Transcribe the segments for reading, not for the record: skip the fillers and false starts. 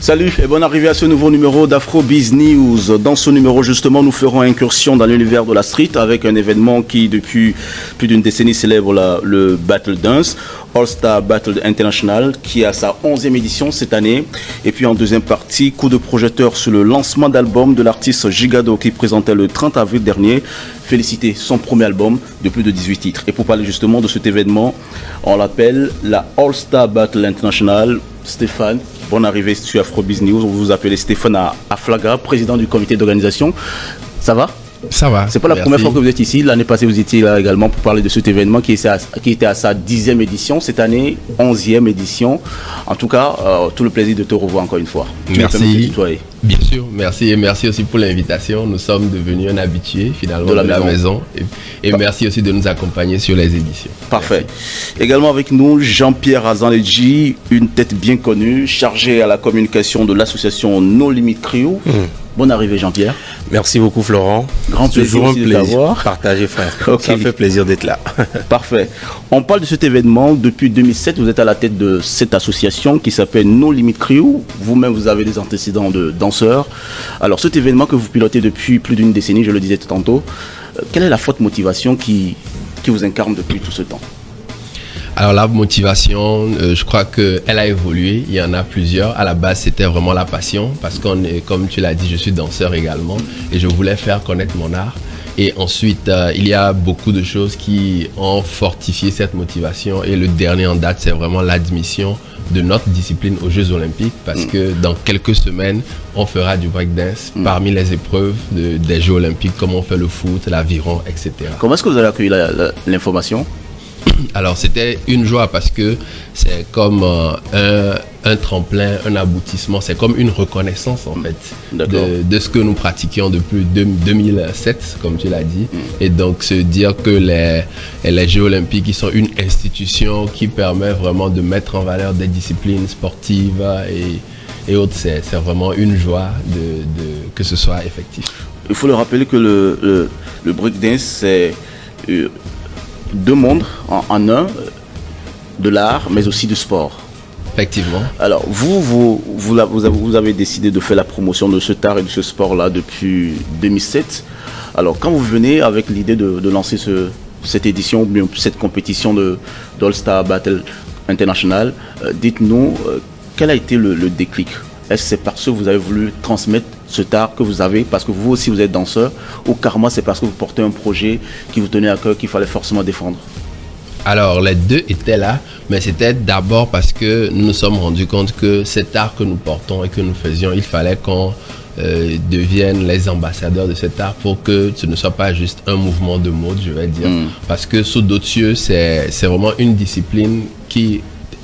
Salut et bonne arrivée à ce nouveau numéro d'Afrobiz News. Dans ce numéro, justement, nous ferons incursion dans l'univers de la street avec un événement qui, depuis plus d'une décennie, célèbre le Battle Dance, All Star Battle International, qui a sa 11e édition cette année. Et puis en deuxième partie, coup de projecteur sur le lancement d'album de l'artiste Gigado qui présentait le 30 avril dernier. Féliciter son premier album de plus de 18 titres. Et pour parler justement de cet événement, on l'appelle la All Star Battle International. Stéphane, bonne arrivée sur Afrobiz News. On vous appelle Stéphane Aflaga, président du comité d'organisation. Ça va? Ça va. C'est pas la première fois que vous êtes ici. L'année passée, vous étiez là également pour parler de cet événement qui était à sa 10e édition. Cette année, 11e édition. En tout cas, tout le plaisir de te revoir encore une fois. Merci. Bien sûr, merci. Et merci aussi pour l'invitation. Nous sommes devenus un habitué finalement de la maison. Et merci aussi de nous accompagner sur les éditions. Parfait. Merci. Également avec nous, Jean-Pierre Azanledji, une tête bien connue, chargé à la communication de l'association No Limit Crew. Bonne arrivée Jean-Pierre. Merci beaucoup Florent. Grand plaisir aussi de t'avoir. Partagez frère. Okay. Ça fait plaisir d'être là. Parfait. On parle de cet événement depuis 2007. Vous êtes à la tête de cette association qui s'appelle No Limit Crew. Vous-même, vous avez des antécédents de danseurs. Alors cet événement que vous pilotez depuis plus d'une décennie, je le disais tantôt, quelle est la forte motivation qui vous incarne depuis tout ce temps? Alors la motivation, je crois qu'elle a évolué, il y en a plusieurs. À la base, c'était vraiment la passion parce comme tu l'as dit, je suis danseur également et je voulais faire connaître mon art. Et ensuite, il y a beaucoup de choses qui ont fortifié cette motivation et le dernier en date, c'est vraiment l'admission de notre discipline aux Jeux Olympiques parce que dans quelques semaines, on fera du breakdance parmi les épreuves des Jeux Olympiques comme on fait le foot, l'aviron, etc. Comment est-ce que vous avez accueilli l'information? Alors c'était une joie parce que c'est comme un tremplin, un aboutissement, c'est comme une reconnaissance en fait de ce que nous pratiquions depuis 2007 comme tu l'as dit. Et donc se dire que les Jeux Olympiques ils sont une institution qui permet vraiment de mettre en valeur des disciplines sportives et autres, c'est vraiment une joie que ce soit effectif. Il faut le rappeler que le breakdance c'est deux mondes en un, de l'art mais aussi du sport. Effectivement. Alors vous avez décidé de faire la promotion de cet art et de ce sport-là depuis 2007. Alors quand vous venez avec l'idée de lancer cette édition, ou bien cette compétition de All Star Battle International, dites-nous quel a été le déclic? Est-ce que c'est parce que vous avez voulu transmettre cet art que vous avez, parce que vous aussi vous êtes danseur, ou carrément c'est parce que vous portez un projet qui vous tenait à cœur, qu'il fallait forcément défendre? Alors les deux étaient là, mais c'était d'abord parce que nous nous sommes rendus compte que cet art que nous portons et que nous faisions, il fallait qu'on devienne les ambassadeurs de cet art pour que ce ne soit pas juste un mouvement de mode, je vais dire. Parce que sous d'autres cieux, c'est vraiment une discipline qui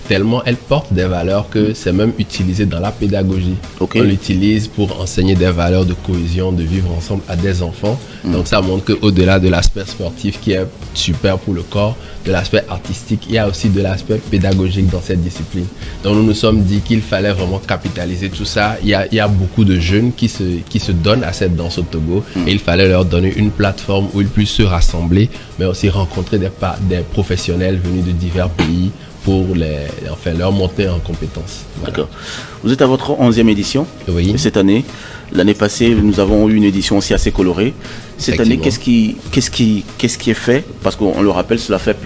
tellement elle porte des valeurs que c'est même utilisé dans la pédagogie. On l'utilise pour enseigner des valeurs de cohésion, de vivre ensemble à des enfants. Donc ça montre qu'au-delà de l'aspect sportif qui est super pour le corps, de l'aspect artistique, il y a aussi de l'aspect pédagogique dans cette discipline. Donc nous nous sommes dit qu'il fallait vraiment capitaliser tout ça. Il y a beaucoup de jeunes qui se donnent à cette danse au Togo et il fallait leur donner une plateforme où ils puissent se rassembler, mais aussi rencontrer des professionnels venus de divers pays pour leur monter en compétences. Voilà. D'accord. Vous êtes à votre 11e édition cette année. L'année passée, nous avons eu une édition aussi assez colorée. Cette année, qu'est-ce qui est fait? Parce qu'on le rappelle, cela fait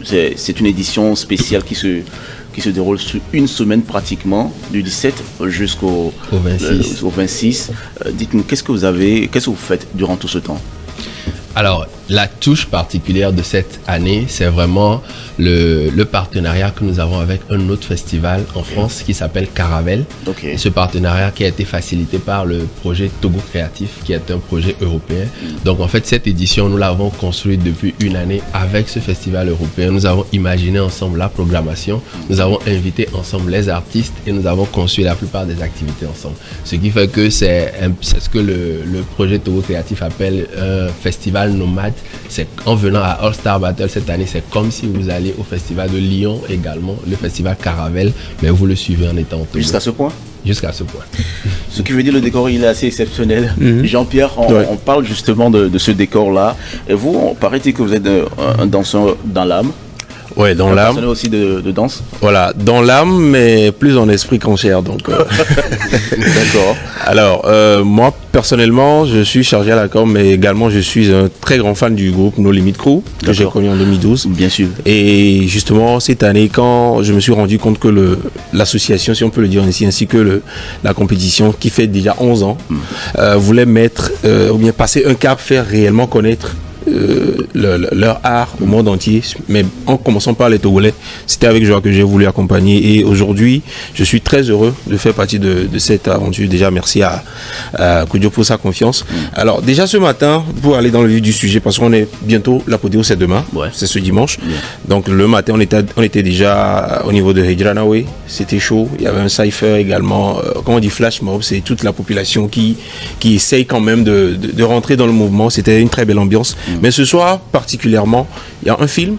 c'est une édition spéciale qui se déroule sur une semaine pratiquement, du 17 jusqu'au 26. Dites-nous, qu'est-ce que vous faites durant tout ce temps? Alors, la touche particulière de cette année, c'est vraiment le partenariat que nous avons avec un autre festival en France qui s'appelle Caravel. Et ce partenariat qui a été facilité par le projet Togo Créatif, qui est un projet européen. Donc en fait, cette édition, nous l'avons construite depuis une année avec ce festival européen. Nous avons imaginé ensemble la programmation, nous avons invité ensemble les artistes et nous avons conçu la plupart des activités ensemble. Ce qui fait que c'est ce que le projet Togo Créatif appelle un festival nomade. C'est en venant à All Star Battle cette année, c'est comme si vous alliez au festival de Lyon également, le festival Caravel, mais vous le suivez en étant au Togo. Jusqu'à ce point? Jusqu'à ce point. Ce qui veut dire le décor il est assez exceptionnel. Jean-Pierre, on parle justement de ce décor-là. Et vous, paraît-il que vous êtes un danseur dans l'âme? Ouais, dans Un l'âme. passionné aussi de danse. Voilà, dans l'âme, mais plus en esprit qu'en chair. Donc, D'accord. alors, moi, personnellement, je suis chargé à la com, mais également, je suis un très grand fan du groupe No Limit Crew, que j'ai D'accord. connu en 2012. Bien sûr. Et justement, cette année, quand je me suis rendu compte que l'association, si on peut le dire ainsi, ainsi que la compétition, qui fait déjà 11 ans, voulait mettre, ou bien passer un cap, faire réellement connaître leur art au monde entier, mais en commençant par les Togolais. C'était avec joie que j'ai voulu accompagner, et aujourd'hui je suis très heureux de faire partie de cette aventure. Déjà merci à Koudio pour sa confiance. Alors déjà ce matin, pour aller dans le vif du sujet, parce qu'on est bientôt, l'apothéose c'est demain, c'est ce dimanche. Donc le matin on était déjà au niveau de Hejranawe, c'était chaud, il y avait un cypher également, comment on dit, flash mob, c'est toute la population qui essaye quand même de rentrer dans le mouvement. C'était une très belle ambiance. Mais ce soir, particulièrement, il y a un film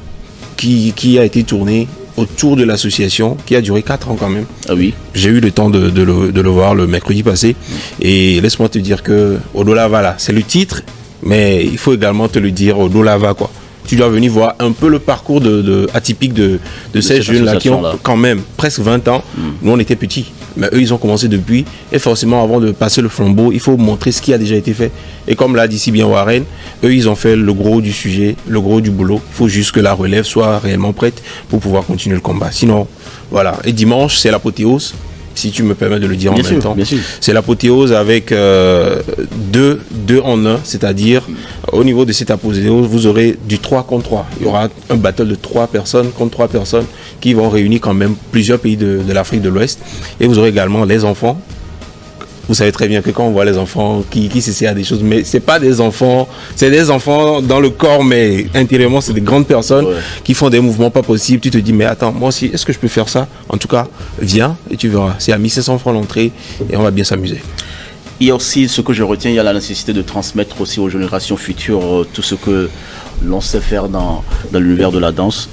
qui a été tourné autour de l'association, qui a duré 4 ans quand même. Ah oui. J'ai eu le temps de le voir le mercredi passé. Et laisse-moi te dire que Odolava, là, c'est le titre, mais il faut également te le dire, Odolava, quoi. Tu dois venir voir un peu le parcours atypique de ces jeunes-là qui ont quand même presque 20 ans. Nous, on était petits, mais eux, ils ont commencé depuis. Et forcément, avant de passer le flambeau, il faut montrer ce qui a déjà été fait. Et comme l'a dit si bien Warren, eux, ils ont fait le gros du sujet, le gros du boulot. Il faut juste que la relève soit réellement prête pour pouvoir continuer le combat. Sinon, voilà. Et dimanche, c'est l'apothéose, si tu me permets de le dire en même temps. C'est l'apothéose avec deux en un, c'est-à-dire au niveau de cette apothéose, vous aurez du 3 contre 3. Il y aura un battle de 3 personnes contre 3 personnes qui vont réunir quand même plusieurs pays de l'Afrique de l'Ouest. Et vous aurez également les enfants. Vous savez très bien que quand on voit les enfants qui s'essayent à des choses, mais c'est pas des enfants, c'est des enfants dans le corps, mais intérieurement, c'est des grandes personnes qui font des mouvements pas possibles. Tu te dis, mais attends, moi aussi, est-ce que je peux faire ça? En tout cas, viens et tu verras. C'est à 1500 francs l'entrée et on va bien s'amuser. Il y a aussi ce que je retiens, il y a la nécessité de transmettre aussi aux générations futures tout ce que l'on sait faire dans l'univers de la danse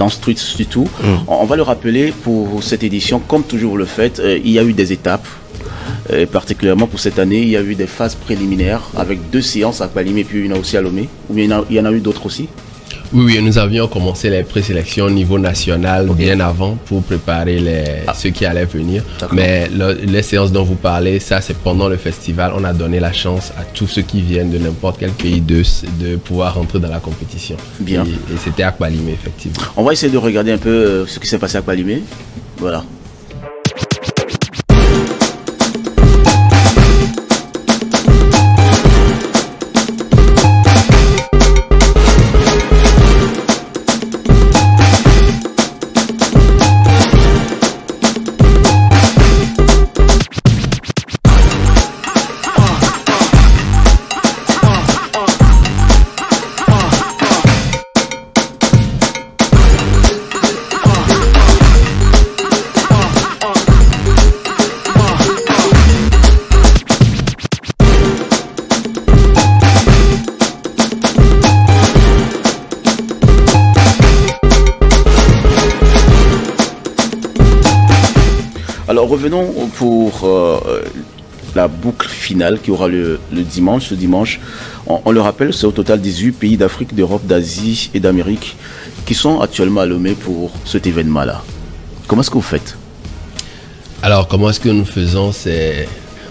street surtout. On va le rappeler pour cette édition, comme toujours vous le faites, il y a eu des étapes. Et particulièrement pour cette année, il y a eu des phases préliminaires avec 2 séances à Kpalimé et puis une aussi à Lomé. Ou bien il y en a eu d'autres aussi? Oui, nous avions commencé les présélections au niveau national bien avant pour préparer ceux qui allaient venir. Mais les séances dont vous parlez, ça c'est pendant le festival. On a donné la chance à tous ceux qui viennent de n'importe quel pays de pouvoir rentrer dans la compétition. Bien. Et c'était à Kpalimé, effectivement. On va essayer de regarder un peu ce qui s'est passé à Kpalimé. Voilà. Alors revenons pour la boucle finale qui aura le dimanche. Ce dimanche, on le rappelle, c'est au total 18 pays d'Afrique, d'Europe, d'Asie et d'Amérique qui sont actuellement à Lomé pour cet événement-là. Comment est-ce que vous faites? Alors comment est-ce que nous faisons? C'est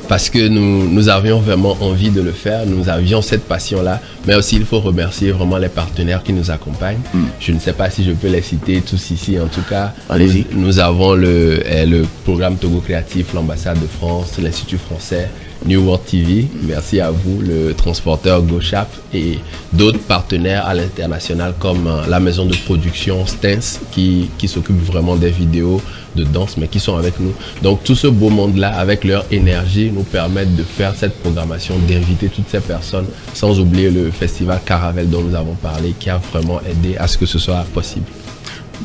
parce que nous avions vraiment envie de le faire, nous avions cette passion-là, mais aussi il faut remercier vraiment les partenaires qui nous accompagnent. Je ne sais pas si je peux les citer tous ici, en tout cas. Allez-y. Nous avons le programme Togo Créatif, l'ambassade de France, l'Institut français, New World TV, merci à vous, le transporteur GoChap et d'autres partenaires à l'international comme la maison de production Stens qui s'occupe vraiment des vidéos de danse mais qui sont avec nous. Donc tout ce beau monde-là avec leur énergie nous permettent de faire cette programmation, d'inviter toutes ces personnes sans oublier le festival Caravelle dont nous avons parlé qui a vraiment aidé à ce que ce soit possible.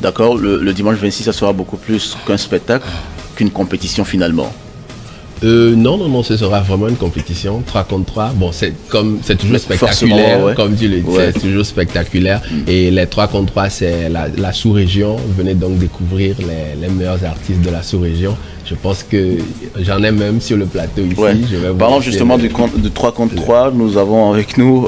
D'accord, le dimanche 26 ça sera beaucoup plus qu'un spectacle, qu'une compétition finalement. Non, ce sera vraiment une compétition 3 contre 3. Bon, c'est toujours spectaculaire, comme tu le dis, c'est toujours spectaculaire. Et les 3 contre 3, c'est la sous-région. Venez donc découvrir les meilleurs artistes de la sous-région. Je pense que j'en ai même sur le plateau ici. Parlons justement de 3 contre 3. Nous avons avec nous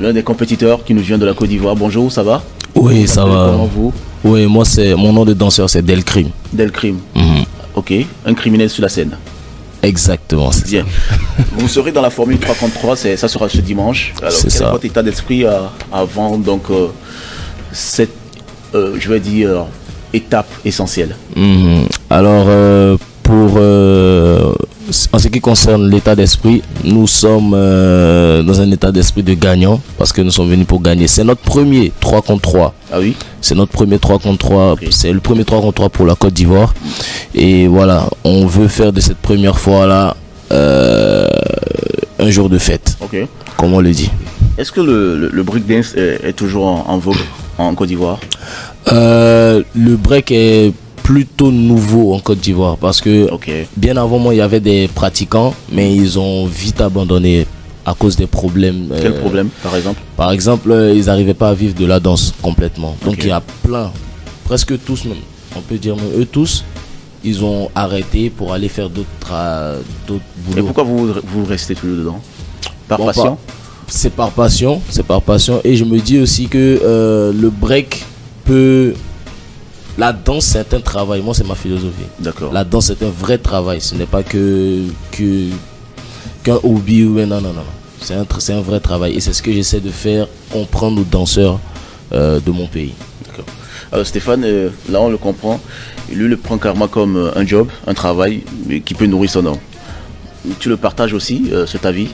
l'un des compétiteurs qui nous vient de la Côte d'Ivoire. Bonjour, ça va? Oui, ça va. Comment vous? Oui, moi, mon nom de danseur, c'est Delcrim. Delcrim. Mhm. Ok, un criminel sur la scène. Exactement, c'est Bien. Vous serez dans la Formule 3 contre 3, ça sera ce dimanche. Alors, C'est quel ça. est votre état d'esprit avant donc, cette, je vais dire, étape essentielle? Alors, en ce qui concerne l'état d'esprit, nous sommes dans un état d'esprit de gagnant parce que nous sommes venus pour gagner. C'est notre premier 3 contre 3. Ah oui? C'est notre premier 3 contre 3. Okay. C'est le premier 3 contre 3 pour la Côte d'Ivoire. Et voilà, on veut faire de cette première fois-là un jour de fête, Ok. comme on le dit. Est-ce que le breakdance est toujours en vogue en Côte d'Ivoire? Le break est plutôt nouveau en Côte d'Ivoire parce que Ok. bien avant moi, il y avait des pratiquants, mais ils ont vite abandonné à cause des problèmes. Quel problème, par exemple? Par exemple, ils n'arrivaient pas à vivre de la danse complètement. Donc Ok. il y a plein, presque tous même, on peut dire même eux tous, ils ont arrêté pour aller faire d'autres Et boulots. pourquoi vous restez toujours dedans? Par Bon, passion? C'est par passion, c'est par passion. Et je me dis aussi que le break peut... La danse, c'est un travail. Moi, c'est ma philosophie. D'accord. La danse, c'est un vrai travail. Ce n'est pas qu'un hobby. Non, non, non, non. C'est un vrai travail. Et c'est ce que j'essaie de faire comprendre aux danseurs de mon pays. D'accord. Alors Stéphane, là on le comprend, lui le prend carrément comme un job, un travail mais qui peut nourrir son homme. Tu le partages aussi, cet avis?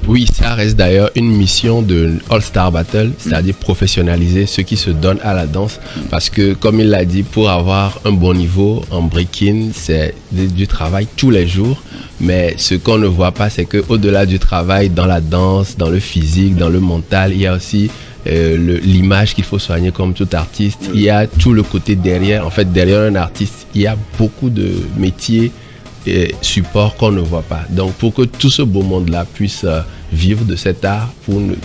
Oui, ça reste d'ailleurs une mission de All-Star Battle, c'est-à-dire professionnaliser ceux qui se donnent à la danse. Parce que, comme il l'a dit, pour avoir un bon niveau en breaking, c'est du travail tous les jours. Mais ce qu'on ne voit pas, c'est qu'au-delà du travail dans la danse, dans le physique, dans le mental, il y a aussi l'image qu'il faut soigner comme tout artiste. Il y a tout le côté derrière. En fait, derrière un artiste, il y a beaucoup de métiers et support qu'on ne voit pas. Donc pour que tout ce beau monde-là puisse vivre de cet art,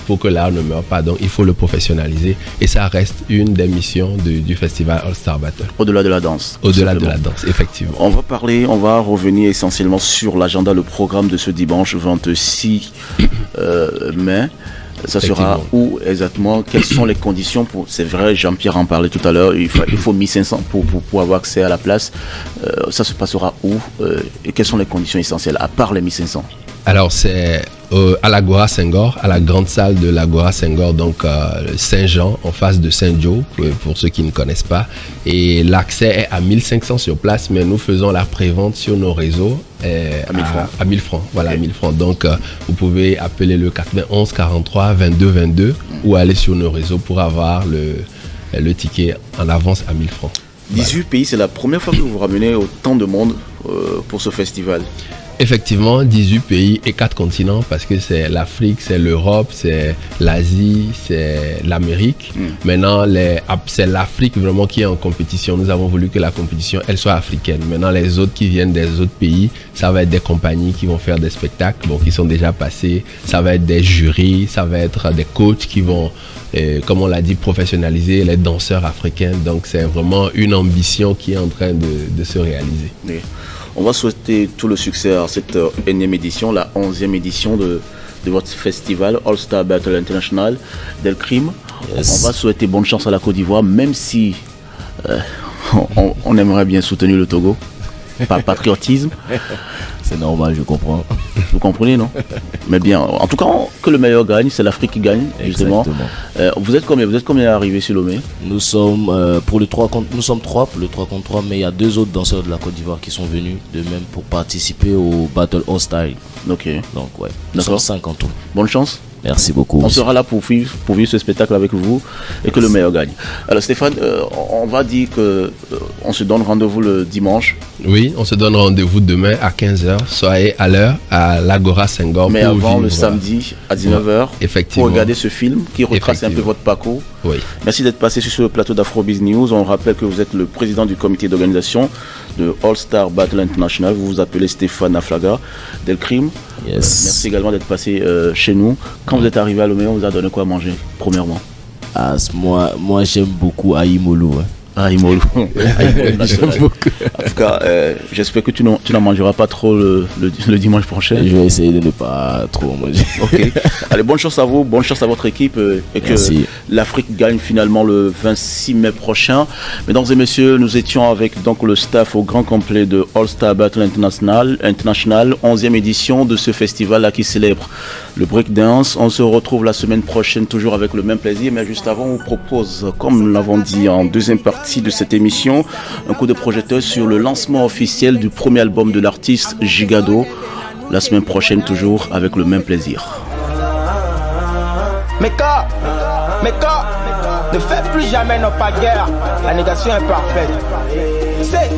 pour que l'art ne meure pas, donc il faut le professionnaliser. Et ça reste une des missions du festival All-Star Battle. Au-delà de la danse. Au-delà de la danse, effectivement. On va revenir essentiellement sur l'agenda, le programme de ce dimanche 26 mai. Ça sera où exactement? Quelles sont les conditions pour... C'est vrai, Jean-Pierre en parlait tout à l'heure, il faut 1500 pour avoir accès à la place. Ça se passera où? Et quelles sont les conditions essentielles, à part les 1500? Alors c'est à l'Agora Senghor, à la grande salle de l'Agora Senghor, donc Saint-Jean, en face de Saint-Jo, pour ceux qui ne connaissent pas. Et l'accès est à 1500 sur place, mais nous faisons la prévente sur nos réseaux à 1000 francs. À 1000 francs, voilà, Okay. à 1000 francs. Donc vous pouvez appeler le 91 43 22 22 ou aller sur nos réseaux pour avoir le ticket en avance à 1000 francs. 18 pays, c'est la première fois que vous ramenez autant de monde pour ce festival. Effectivement, 18 pays et 4 continents parce que c'est l'Afrique, c'est l'Europe, c'est l'Asie, c'est l'Amérique. Maintenant, c'est l'Afrique vraiment qui est en compétition. Nous avons voulu que la compétition, elle soit africaine. Maintenant, les autres qui viennent des autres pays, ça va être des compagnies qui vont faire des spectacles, bon, qui sont déjà passés. Ça va être des jurys, ça va être des coachs qui vont, comme on l'a dit, professionnaliser les danseurs africains. Donc, c'est vraiment une ambition qui est en train de se réaliser. Oui. On va souhaiter tout le succès à cette énième édition, la 11e édition de votre festival All-Star Battle International Delcrim. Yes. On va souhaiter bonne chance à la Côte d'Ivoire, même si on aimerait bien soutenir le Togo, par patriotisme. C'est normal, je comprends. Vous comprenez, non? Mais bien, en tout cas, que le meilleur gagne, c'est l'Afrique qui gagne, justement. Exactement. Vous êtes combien arrivés sur Lomé? Nous sommes pour le 3 contre, nous sommes 3 pour le 3 contre 3, mais il y a 2 autres danseurs de la Côte d'Ivoire qui sont venus de même pour participer au Battle All Style. Ok. Donc ouais, nous D'accord. sommes 5 en tout. Bonne chance. Merci beaucoup. On sera là pour vivre ce spectacle avec vous et que le meilleur gagne. Alors Stéphane, on va dire que on se donne rendez-vous le dimanche. Oui, on se donne rendez-vous demain à 15h. Soyez à l'heure à l'Agora Senghor. Mais pour avant vivre, le samedi à 19h, effectivement. pour regarder ce film qui retrace un peu votre parcours. Oui. Merci d'être passé sur ce plateau d'Afrobiz News. On rappelle que vous êtes le président du comité d'organisation de All-Star Battle International. Vous vous appelez Stéphane Aflaga Delcrim. Yes. Merci également d'être passé chez nous. Quand vous êtes arrivé à Lomé, on vous a donné quoi à manger, premièrement? Moi j'aime beaucoup Aïmolo. Hein. Ah, Imolu. En tout cas, j'espère que tu n'en mangeras pas trop le dimanche prochain. Je vais essayer de ne pas trop manger. Ok. Allez, bonne chance à vous, bonne chance à votre équipe et que l'Afrique gagne finalement le 26 mai prochain. Mesdames et messieurs, nous étions avec donc le staff au grand complet de All Star Battle International, 11e édition de ce festival-là qui célèbre le breakdance. On se retrouve la semaine prochaine toujours avec le même plaisir, mais juste avant, on vous propose, comme nous l'avons dit en deuxième partie de cette émission, un coup de projecteur sur le lancement officiel du premier album de l'artiste Gigado. La semaine prochaine toujours avec le même plaisir. Meka, ne fais plus jamais nos pas guerre. La négation est parfaite. C'est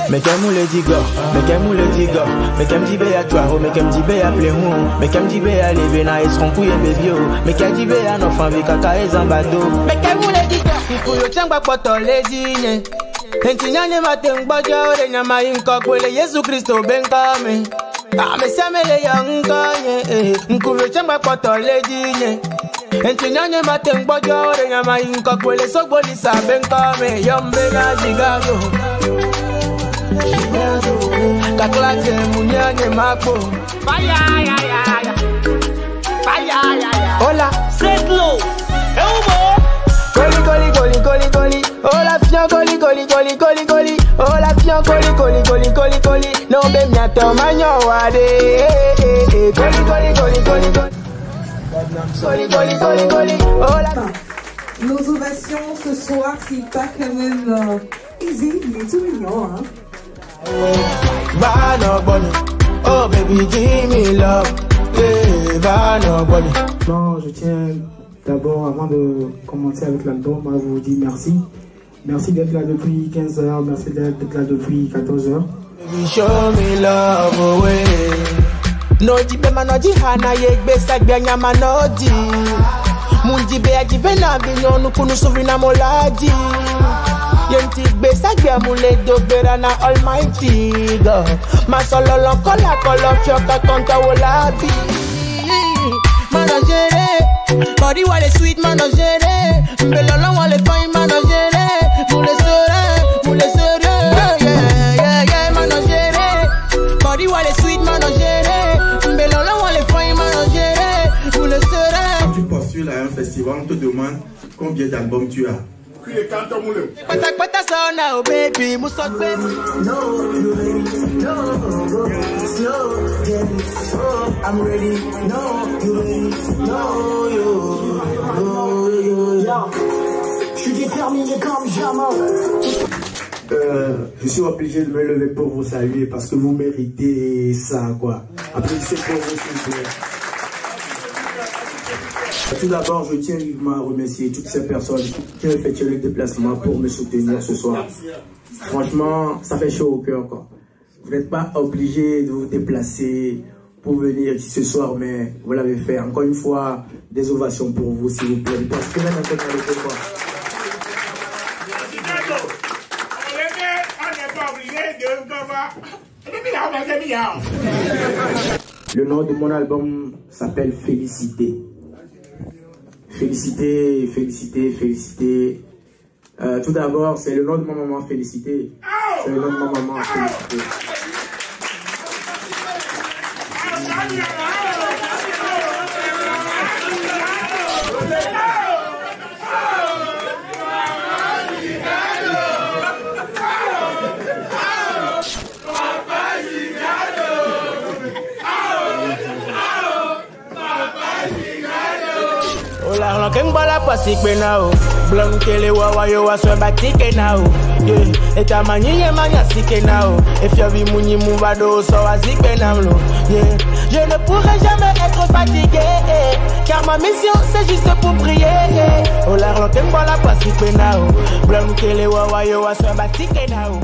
Mekem ou le digo, Mekem ou le digo, Mekem dibe à toi, Mekem dibe à plémou, Mekem dibe à l'ébéna et son couille bébio, Mekem dibe à nos femmes avec caca et zambado. Mekem ou le digo, il faut le tchamba poto les dîner. Entinyane matin baja ore nyama inka kwele Yesu Kristo benkame. Ah me samele yankanye, mkuve chamba poto le dîner. Entinyane matin baja ore nyama inka kwele sogboli sa benkame. Yombe na Gigado. Kaklate munyane mapo. Fire ya ya. Fire ya. Hola, c'est l'eau. Coli. Oh la fian coli. Oh la fian coli. Non be miato magno wade. Coli. Oh la. Nos ovations ce soir, c'est pas quand même easy, il est tout mignon, hein. Vano Bonnie, oh baby give me love. Vano Bonnie. Bon, je tiens d'abord, avant de commencer avec l'album, à vous dire merci. Merci d'être là depuis 15 h, merci d'être là depuis 14 h. Baby show me love away. No jibe manoji hana yegbe sagbe nyama nodi. Mundi be ajive na binyo nukunu suvina moladi. Yenti gbe sagbe mule do bera na almighty God. Ma solo lonkola kolofio ka konta wolabi. Managere, body wale sweet managere. Mbelolo wale fine managere. Mule sere, yeah, managere. Body wale sweet managere. Mbelolo wale fine managere. Mule sere. Quand tu postules à un festival, on te demande combien d'albums tu as. Pata sona oh baby, musot baby. No, you ready? No, slow, I'm ready. No, you ready? No, yo. Je suis déterminé comme jamais. Je suis obligé de me lever pour vous saluer parce que vous méritez ça, quoi. Applaudissez pour vous, s'il vous plaît. Tout d'abord, je tiens vivement à remercier toutes ces personnes qui ont effectué le déplacement pour me soutenir ce soir. Franchement, ça fait chaud au cœur, quoi. Vous n'êtes pas obligé de vous déplacer pour venir ici ce soir, mais vous l'avez fait. Encore une fois, des ovations pour vous, s'il vous plaît. Parce que même un peu dans le quoi. Le nom de mon album s'appelle Félicité. Félicité. Tout d'abord, c'est le nom de ma maman, Félicité. C'est le nom de ma maman, Félicité. Ola ken bala pasik benao. Blankele wawa yo waswe batike nao. Yeah, eta manyiye manya sike nao. If you vi muni mubado so wazik benamlo. Yeah, je ne pourrai jamais être fatigué. Car ma mission c'est juste pour prier. Ola ken bala pasik benao. Blankele wawa yo waswe batike nao.